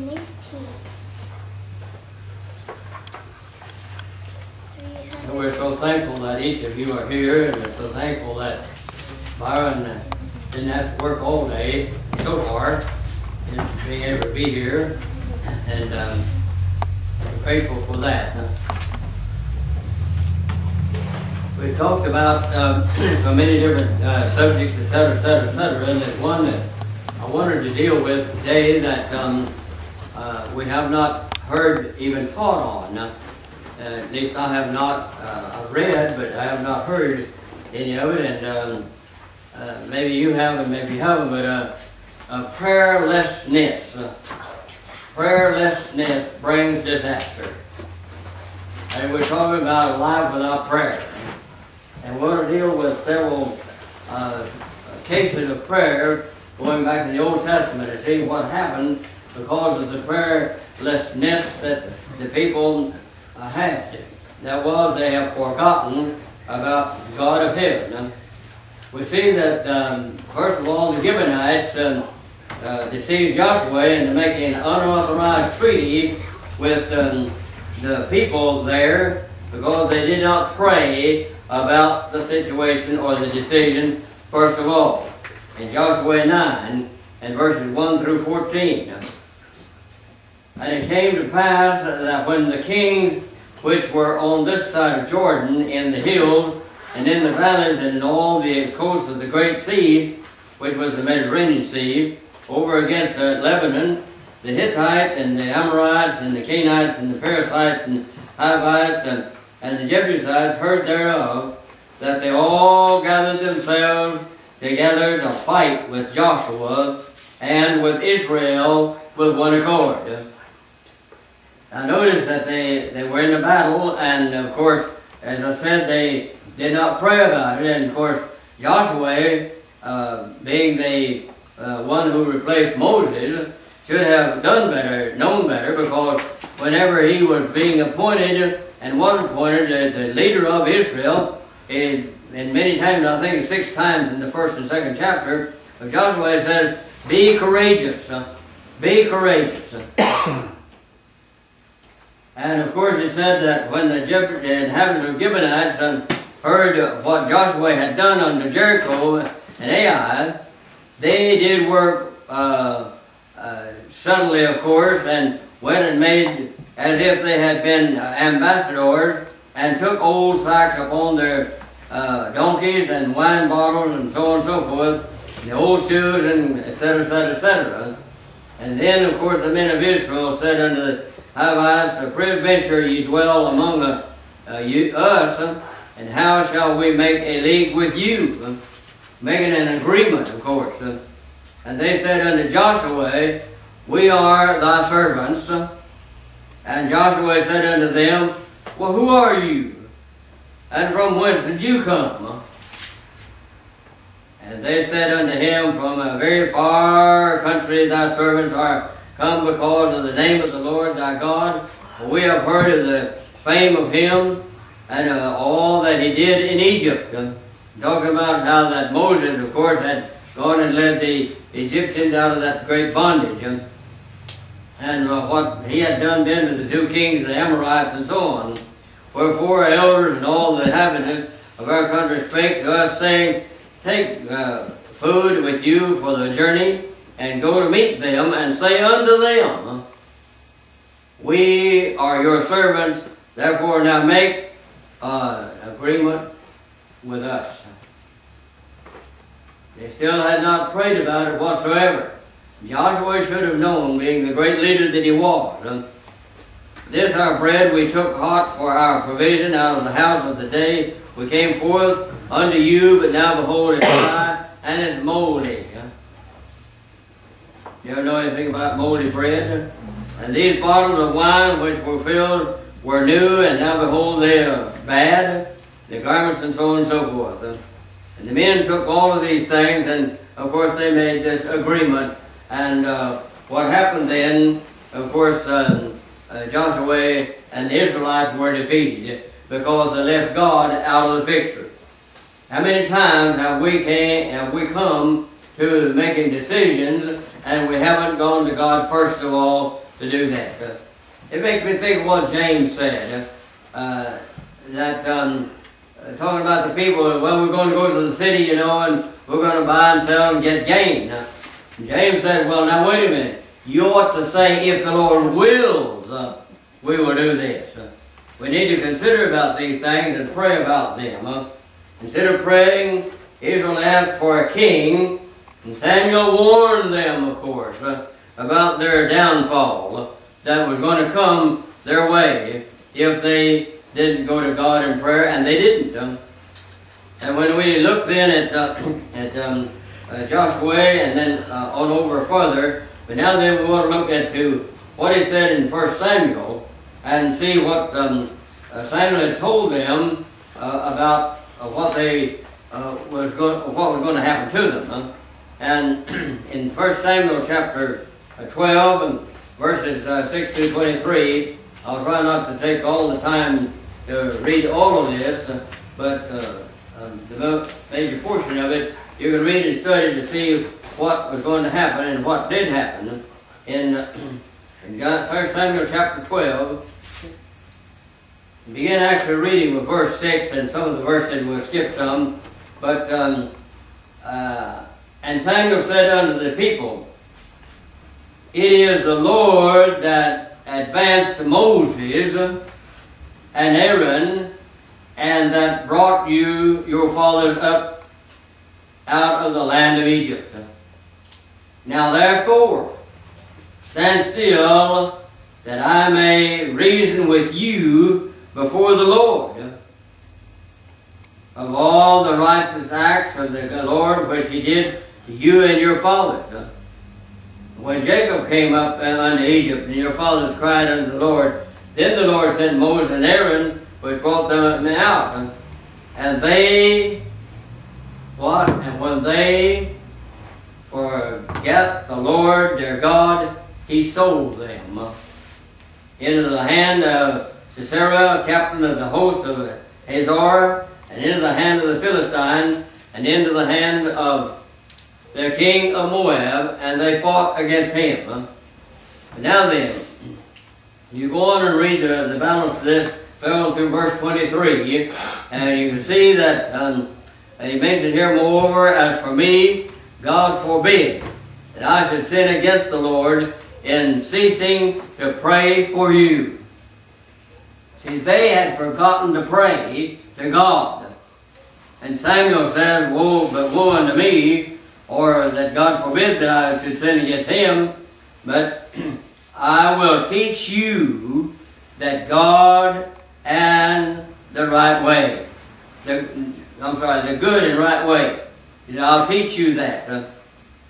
And we're so thankful that each of you are here, and we're so thankful that Byron didn't have to work all day so far in being able to be here, and we're grateful for that. We talked about so many different subjects, etc., etc., etc., and there's one that I wanted to deal with today that we have not heard even taught on. At least I have not read, but I have not heard any of it, and maybe you have and maybe you haven't, but prayerlessness. Prayerlessness brings disaster. And we're talking about a life without prayer. And we're going to deal with several cases of prayer going back to the Old Testament and see what happened because of the prayerlessness that the people had. That was, they have forgotten about God of heaven. We see that, first of all, the Gibeonites deceived Joshua into making an unauthorized treaty with the people there because they did not pray about the situation or the decision, first of all. In Joshua 9, and verses 1 through 14. And it came to pass that when the kings which were on this side of Jordan, in the hills, and in the valleys, and in all the coasts of the great sea, which was the Mediterranean Sea, over against Lebanon, the Hittites, and the Amorites, and the Canaanites, and the Perizzites, and Hivites, and the Jebusites heard thereof, that they all gathered themselves together to fight with Joshua and with Israel with one accord. Now notice that they were in a battle, and of course, as I said, they did not pray about it. And of course, Joshua, being the one who replaced Moses, should have done better, known better, because whenever he was being appointed and was appointed as the leader of Israel, and many times, I think 6 times in the 1st and 2nd chapter of Joshua, said, "Be courageous, be courageous." And of course, it said that when the inhabitants of Gibeonites heard what Joshua had done under Jericho and Ai, they did work subtly, of course, and went and made as if they had been ambassadors, and took old sacks upon their donkeys and wine bottles and so on and so forth, the old shoes and etc., etc., etc. And then, of course, the men of Israel said unto the Hivites, "Peradventure ye dwell among us, and how shall we make a league with you?" Making an agreement, of course. And they said unto Joshua, "We are thy servants." And Joshua said unto them, "Well, who are you? And from whence did you come?" And they said unto him, "From a very far country thy servants are come because of the name of the Lord thy God. We have heard of the fame of him and all that he did in Egypt." Talking about how that Moses, of course, had gone and led the Egyptians out of that great bondage. And what he had done then to the 2 kings, the Amorites, and so on. Wherefore our elders and all the inhabitants of our country spake to us, saying, "Take food with you for the journey, and go to meet them, and say unto them, We are your servants, therefore now make agreement with us." They still had not prayed about it whatsoever. Joshua should have known, being the great leader that he was. "This our bread we took hot for our provision out of the house of the day we came forth unto you, but now behold it's dry and it's moldy." You ever know anything about moldy bread? "And these bottles of wine which were filled were new, and now behold they are bad, the garments," and so on and so forth. And the men took all of these things, and of course they made this agreement. And what happened then, of course, Joshua and the Israelites were defeated because they left God out of the picture. How many times have we come to making decisions and we haven't gone to God first of all to do that. It makes me think of what James said, talking about the people, well, we're going to go to the city, you know, and we're going to buy and sell and get gain. Now, James said, well, now wait a minute. You ought to say, if the Lord wills, we will do this. We need to consider about these things and pray about them. Instead of praying, Israel asked for a king, and Samuel warned them, of course, about their downfall that was going to come their way if they didn't go to God in prayer, and they didn't. And when we look then at Joshua and then on over further, but now then we want to look at what he said in 1 Samuel and see what Samuel had told them about what was going to happen to them. And in 1 Samuel chapter 12 and verses 6 through 23, I'll try not to take all the time to read all of this, but the major portion of it you can read and study to see what was going to happen and what did happen. In 1 Samuel chapter 12, begin actually reading with verse 6, and some of the verses we'll skip some. But and Samuel said unto the people, it is the Lord that advanced Moses and Aaron, and that brought you, your fathers, up out of the land of Egypt. Now therefore, stand still, that I may reason with you before the Lord of all the righteous acts of the Lord which he did to you and your fathers. When Jacob came up unto Egypt, and your fathers cried unto the Lord, then the Lord sent Moses and Aaron, which brought them out. And they, what? And when they forget the Lord their God, he sold them into the hand of Sisera, captain of the host of Hazor, and into the hand of the Philistine, and into the hand of the king of Moab, and they fought against him. Now then, you go on and read the balance of this, going through verse 23, and you can see that he mentioned here, moreover, as for me, God forbid that I should sin against the Lord in ceasing to pray for you. See, they had forgotten to pray to God. And Samuel said, woe unto me, or that God forbid that I should sin against him, but I will teach you that God and the right way. The good and right way. You know, I'll teach you that.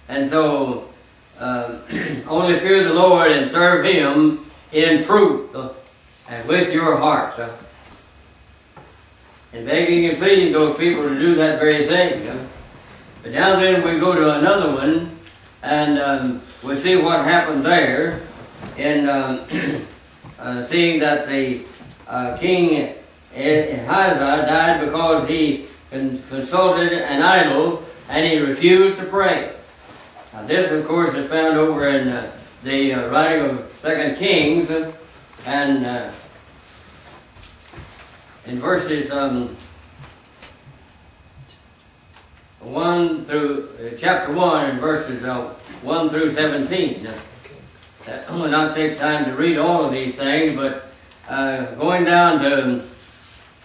And so, only fear the Lord and serve him in truth and with your heart. And begging and pleading those people to do that very thing. But now then we go to another one, and we see what happened there in seeing that the king Ahijah died because he consulted an idol and he refused to pray. Now this, of course, is found over in the writing of 2 Kings, and in verses 1 through chapter 1 and verses 1 through 17. That will not take time to read all of these things, but going down to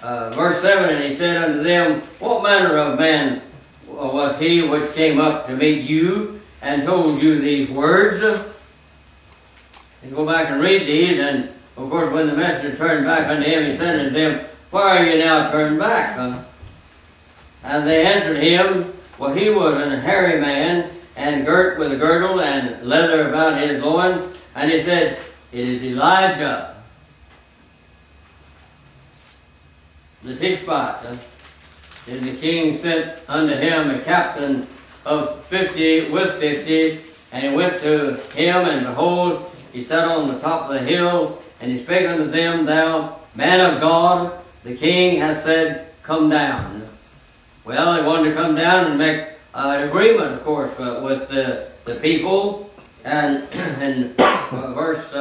verse 7, and he said unto them, what manner of man was he which came up to meet you and told you these words? And go back and read these, and of course when the messenger turned back unto him, he said unto them, why are you now turned back? And they answered him, well, he was a hairy man, and girt with a girdle and leather about his loin. And he said, it is Elijah, the Tishbite. And the king sent unto him a captain of 50 with 50, and he went to him, and behold, he sat on the top of the hill, and he spake unto them, thou man of God, the king hath said, come down. Well, he wanted to come down and make an agreement, of course, with the people And in verse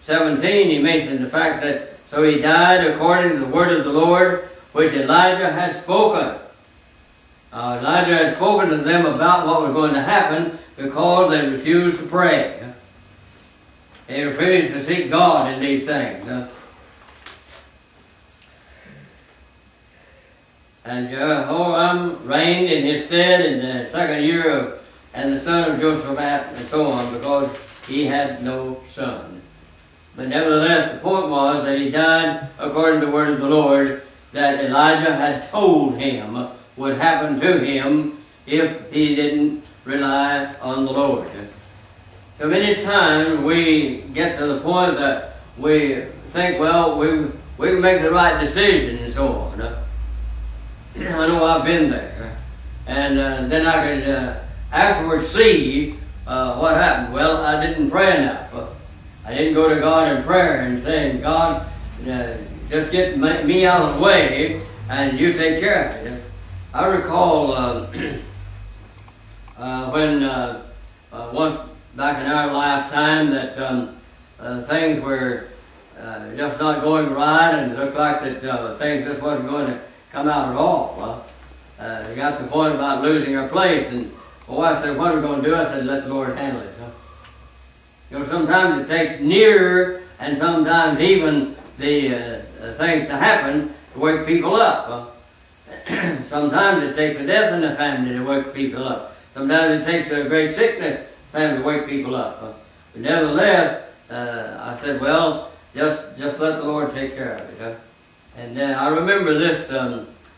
17, he mentions the fact that, so he died according to the word of the Lord, which Elijah had spoken. Elijah had spoken to them about what was going to happen because they refused to pray. They refused to seek God in these things. And Jehoram reigned in his stead in the second year of, and the son of Josaphat, and so on, because he had no son. But nevertheless, the point was that he died according to the word of the Lord that Elijah had told him would happen to him if he didn't rely on the Lord. So many times we get to the point that we think, well, we can make the right decision and so on. I know I've been there. And then I could afterwards see what happened. Well, I didn't pray enough. I didn't go to God in prayer and saying, God, just get me out of the way and you take care of it. I recall when once back in our lifetime that things were just not going right, and it looked like that things just wasn't going to come out at all. We got to the point about losing our place, and I said, what are we going to do? I said, let the Lord handle it. You know, sometimes it takes near and sometimes even the things to happen to wake people up. Sometimes it takes a death in the family to wake people up. Sometimes it takes a great sickness family to wake people up. But nevertheless, I said, well, just let the Lord take care of it. And I remember this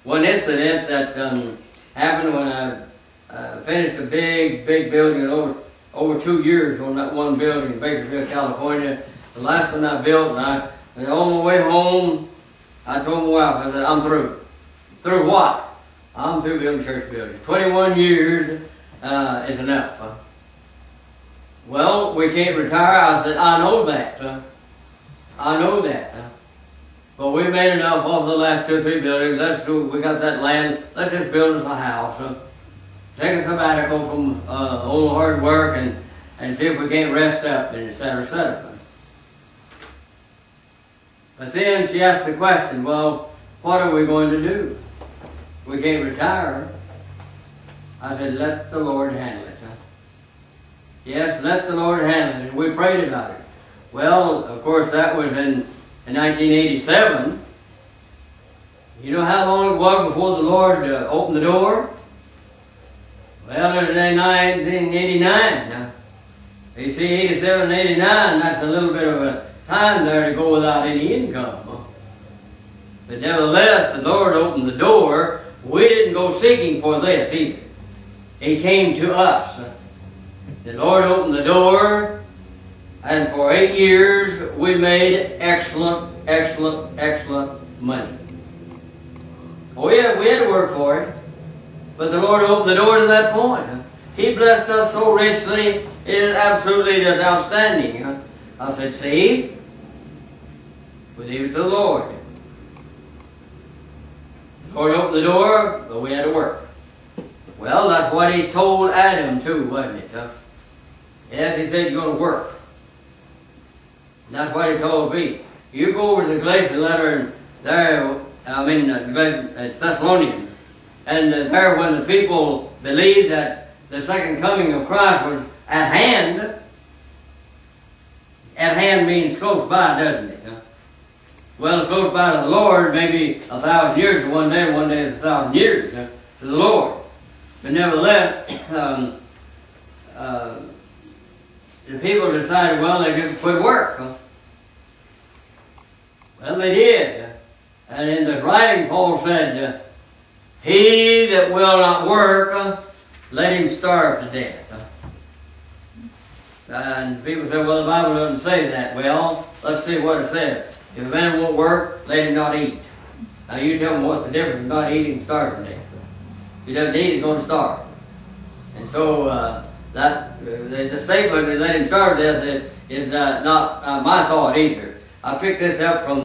one incident that happened when I finished a big building over 2 years on that one building in Bakersfield, California. The last one I built, and on my way home, I told my wife, I said, I'm through. Through what? I'm through building church buildings. 21 years is enough. Well, we can't retire. I said, I know that. I know that. But we made enough off the last 2 or 3 buildings. We got that land. Let's just build us a house. Take a sabbatical from all the hard work and see if we can't rest up, and et cetera, et cetera. But then she asked the question, well, what are we going to do? We can't retire. I said, let the Lord handle it. Yes, let the Lord handle it. And we prayed about it. Well, of course, that was in 1987. You know how long it was before the Lord opened the door? Well, it was in 1989. Now, you see, 87 and 89, that's a little bit of a time there to go without any income. But nevertheless, the Lord opened the door. We didn't go seeking for this either. He came to us. The Lord opened the door, and for 8 years we made excellent money. Oh yeah, we had to work for it, but the Lord opened the door to that point. He blessed us so richly, it is absolutely just outstanding. I said, see, we leave it to the Lord. The Lord opened the door, but we had to work. Well, that's what He's told Adam too, wasn't it? Yes, He said you're going to work. And that's what He told me. You go over to the Galatian letter, and there, it's Thessalonian, and there when the people believed that the second coming of Christ was at hand means close by, doesn't it? Well, close by to the Lord, maybe 1,000 years to one day is 1,000 years to the Lord. But nevertheless, the people decided, well, they could quit work. Well, they did. And in the writing, Paul said, he that will not work, let him starve to death. And people say, well, the Bible doesn't say that. Well, let's see what it says. If a man won't work, let him not eat. Now you tell me what's the difference between not eating and starving to death. If he doesn't eat, he's going to starve. And so the statement that let him starve to death is not my thought either. I picked this up from